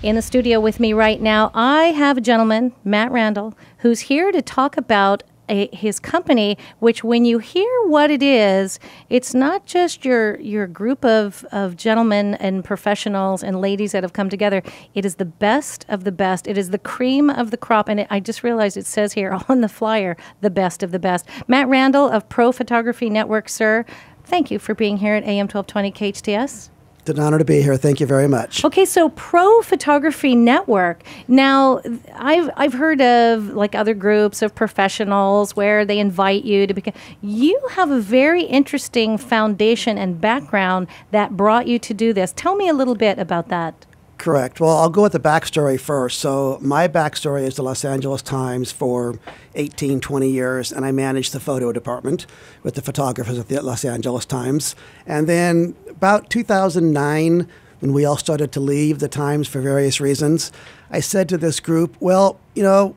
In the studio with me right now, I have a gentleman, Matt Randall, who's here to talk about his company, which when you hear what it is, it's not just your group of gentlemen and professionals and ladies that have come together. It is the best of the best. It is the cream of the crop. And I just realized it says here on the flyer, the best of the best. Matt Randall of Pro Photography Network, sir. Thank you for being here at AM 1220 KHTS. It's an honor to be here. Thank you very much. Okay, so Pro Photography Network. Now, I've heard of like other groups of professionals where they invite you to become. You have a very interesting foundation and background that brought you to do this. Tell me a little bit about that. Correct. Well, I'll go with the backstory first. So my backstory is the Los Angeles Times for 18, 20 years, and I managed the photo department with the photographers at the Los Angeles Times. And then about 2009, when we all started to leave the Times for various reasons, I said to this group, well, you know,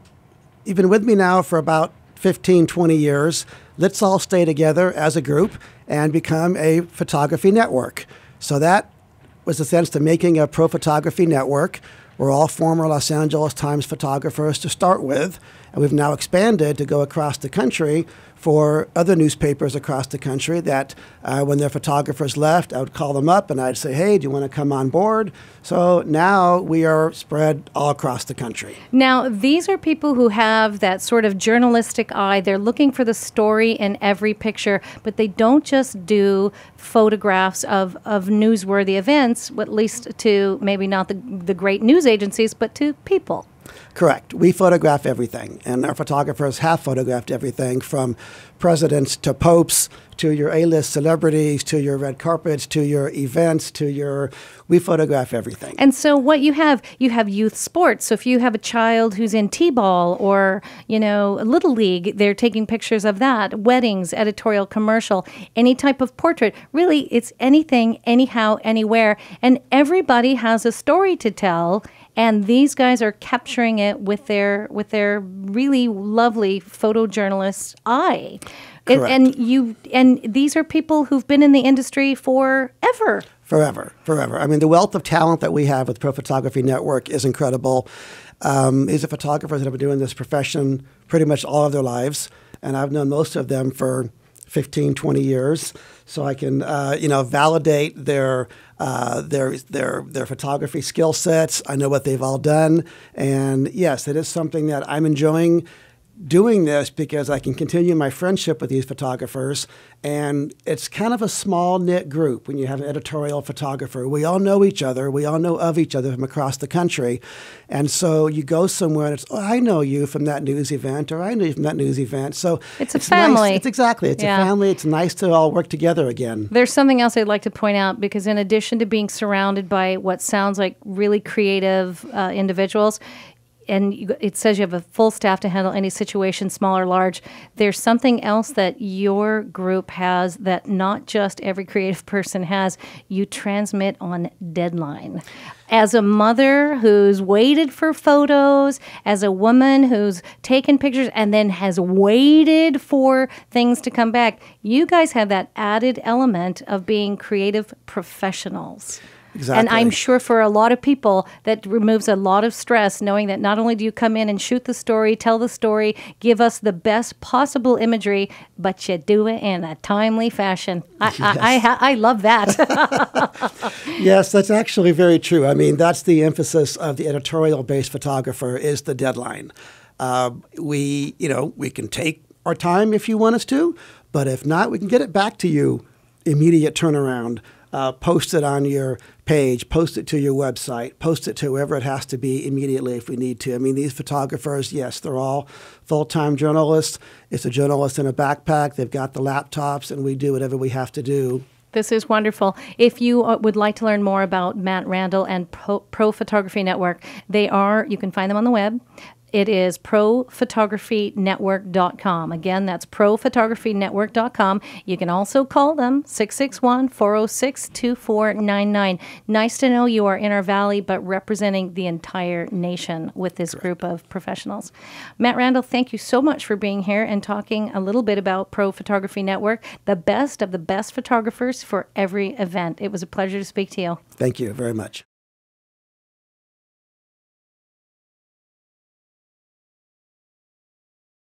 you've been with me now for about 15, 20 years. Let's all stay together as a group and become a photography network. So that was the sense to making a Pro Photography Network. We're all former Los Angeles Times photographers to start with, and we've now expanded to go across the country for other newspapers across the country that when their photographers left, I would call them up and I'd say, hey, do you want to come on board? So now we are spread all across the country. Now, these are people who have that sort of journalistic eye. They're looking for the story in every picture, but they don't just do photographs of newsworthy events, at least to maybe not the great news agencies, but to people. Correct. We photograph everything, and our photographers have photographed everything from presidents to popes to your A-list celebrities to your red carpets to your events to your... We photograph everything. And so what you have youth sports. So if you have a child who's in T-ball or, you know, Little League, they're taking pictures of that. Weddings, editorial, commercial, any type of portrait. Really, it's anything, anyhow, anywhere. And everybody has a story to tell. And these guys are capturing it with their really lovely photojournalist eye. And these are people who've been in the industry forever. Forever. I mean, the wealth of talent that we have with Pro Photography Network is incredible. These are photographers that have been doing this profession pretty much all of their lives, and I've known most of them for 15, 20 years, so I can, validate their photography skill sets. I know what they've all done, and yes, it is something that I'm enjoying doing this because I can continue my friendship with these photographers, and it's kind of a small knit group when you have an editorial photographer. We all know each other. We all know of each other from across the country, and so you go somewhere and it's, oh, I know you from that news event, or I know you from that news event. So it's a family. Nice. It's a family. It's nice to all work together again. There's something else I'd like to point out, because in addition to being surrounded by what sounds like really creative individuals, and it says you have a full staff to handle any situation, small or large. There's something else that your group has that not just every creative person has. You transmit on deadline. As a mother who's waited for photos, as a woman who's taken pictures and then has waited for things to come back, you guys have that added element of being creative professionals. Exactly. And I'm sure for a lot of people that removes a lot of stress, knowing that not only do you come in and shoot the story, tell the story, give us the best possible imagery, but you do it in a timely fashion. I love that. Yes, that's actually very true. I mean, that's the emphasis of the editorial-based photographer is the deadline. We can take our time if you want us to, but if not, we can get it back to you. Immediate turnaround. Post it on your page, post it to your website, post it to whoever it has to be immediately if we need to. I mean, these photographers, yes, they're all full-time journalists. It's a journalist in a backpack. They've got the laptops, and we do whatever we have to do. This is wonderful. If you would like to learn more about Matt Randall and Pro Photography Network, you can find them on the web. It is ProPhotographyNetwork.com. Again, that's ProPhotographyNetwork.com. You can also call them 661-406-2499. Nice to know you are in our valley, but representing the entire nation with this group of professionals. Matt Randall, thank you so much for being here and talking a little bit about Pro Photography Network, the best of the best photographers for every event. It was a pleasure to speak to you. Thank you very much.